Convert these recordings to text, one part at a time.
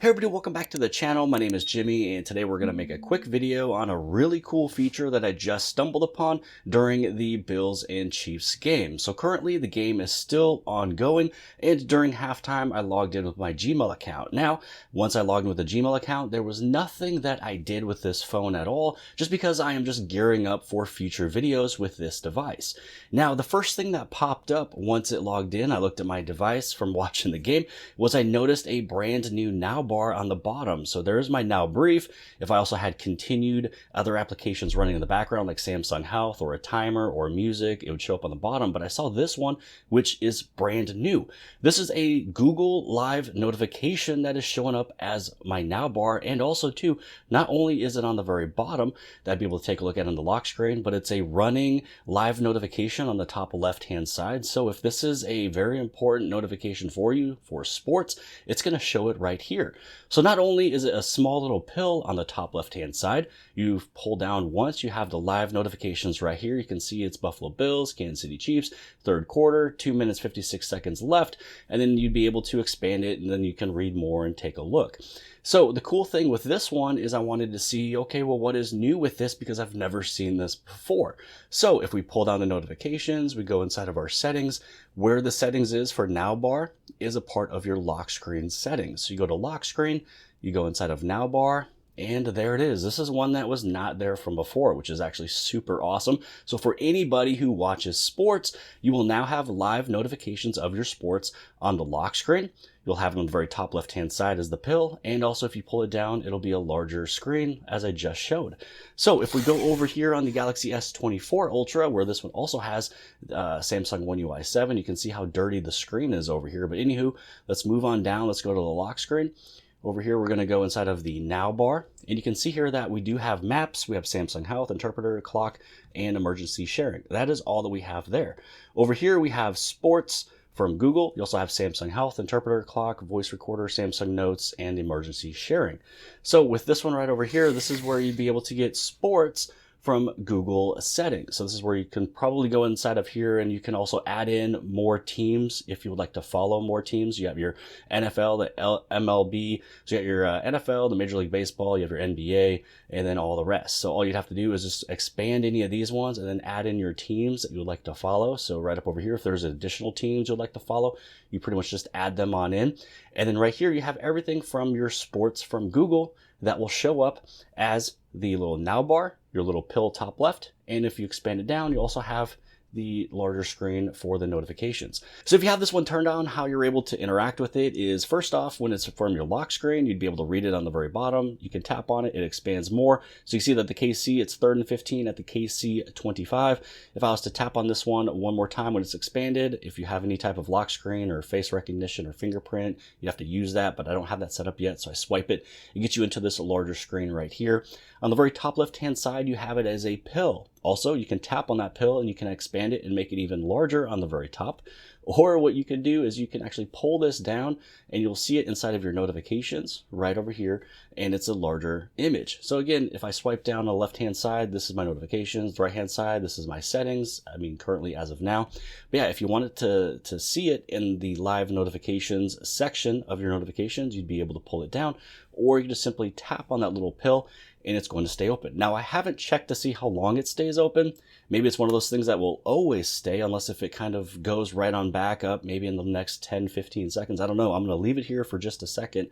Hey everybody, welcome back to the channel. My name is Jimmy, and today we're going to make a quick video on a really cool feature that I just stumbled upon during the Bills and Chiefs game. So currently the game is still ongoing, and during halftime I logged in with my Gmail account. Now, once I logged in with the Gmail account, there was nothing that I did with this phone at all, just because I am just gearing up for future videos with this device. Now, the first thing that popped up once it logged in, I looked at my device from watching the game, was I noticed a brand new Now bar on the bottom. So there's my Now Brief. If I also had continued other applications running in the background like Samsung Health or a timer or music, it would show up on the bottom. But I saw this one, which is brand new. This is a Google Live notification that is showing up as my Now bar. And also too, not only is it on the very bottom that I'd be able to take a look at on the lock screen, but it's a running live notification on the top left hand side. So if this is a very important notification for you for sports, it's going to show it right here. So not only is it a small little pill on the top left hand side, you pull down once, you have the live notifications right here. You can see it's Buffalo Bills, Kansas City Chiefs, third quarter, 2 minutes 56 seconds left, and then you'd be able to expand it and then you can read more and take a look. So the cool thing with this one is I wanted to see, okay, well, what is new with this, because I've never seen this before. So if we pull down the notifications, we go inside of our settings. Where the settings is for Now bar is a part of your lock screen settings. So you go to lock screen, you go inside of Now bar, and there it is. This is one that was not there from before, which is actually super awesome. So for anybody who watches sports, you will now have live notifications of your sports on the lock screen. You'll have them on the very top left-hand side as the pill. And also if you pull it down, it'll be a larger screen as I just showed. So if we go over here on the Galaxy S24 Ultra, where this one also has Samsung One UI 7, you can see how dirty the screen is over here. But anywho, let's move on down. Let's go to the lock screen. Over here, we're going to go inside of the Now bar, and you can see here that we do have maps, we have Samsung Health, interpreter, clock, and emergency sharing. That is all that we have there. Over here, we have sports from Google. You also have Samsung Health, interpreter, clock, voice recorder, Samsung Notes, and emergency sharing. So with this one right over here, this is where you'd be able to get sports from Google settings. So this is where you can probably go inside of here, and you can also add in more teams if you would like to follow more teams. You have your NFL, the MLB, so you got your NFL, the Major League Baseball, you have your NBA, and then all the rest. So all you'd have to do is just expand any of these ones and then add in your teams that you would like to follow. So right up over here, if there's additional teams you'd like to follow, you pretty much just add them on in. And then right here, you have everything from your sports from Google that will show up as the little Now bar, your little pill top left, and if you expand it down, you also have the larger screen for the notifications. So if you have this one turned on, how you're able to interact with it is, first off, when it's from your lock screen, you'd be able to read it on the very bottom. You can tap on it, it expands more. So you see that the KC, it's 3rd and 15 at the KC25. If I was to tap on this one more time when it's expanded, if you have any type of lock screen or face recognition or fingerprint, you have to use that, but I don't have that set up yet. So I swipe it, it gets you into this larger screen right here. On the very top left-hand side, you have it as a pill. Also, you can tap on that pill and you can expand it and make it even larger on the very top. Or what you can do is you can actually pull this down and you'll see it inside of your notifications right over here, and it's a larger image. So again, if I swipe down on the left-hand side, this is my notifications. The right-hand side, this is my settings. I mean, currently as of now. But yeah, if you wanted to see it in the live notifications section of your notifications, you'd be able to pull it down, or you can just simply tap on that little pill and it's going to stay open. Now, I haven't checked to see how long it stays open. Maybe it's one of those things that will always stay, unless if it kind of goes right on back up, maybe in the next 10, 15 seconds. I don't know. I'm going to leave it here for just a second.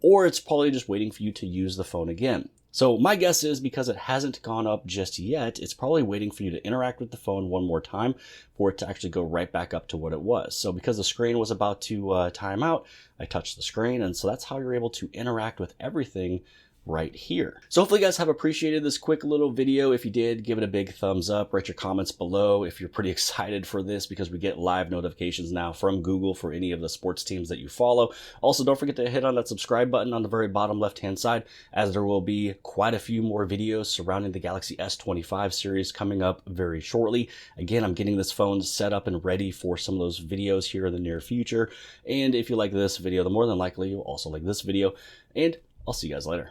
Or it's probably just waiting for you to use the phone again. So my guess is, because it hasn't gone up just yet, it's probably waiting for you to interact with the phone one more time for it to actually go right back up to what it was. So because the screen was about to time out, I touched the screen, and so that's how you're able to interact with everything right here. So hopefully you guys have appreciated this quick little video. If you did, give it a big thumbs up, write your comments below if you're pretty excited for this, because we get live notifications now from Google for any of the sports teams that you follow. Also, don't forget to hit on that subscribe button on the very bottom left hand side, as there will be quite a few more videos surrounding the Galaxy S25 series coming up very shortly. Again, I'm getting this phone set up and ready for some of those videos here in the near future. And if you like this video, then more than likely you'll also like this video, and I'll see you guys later.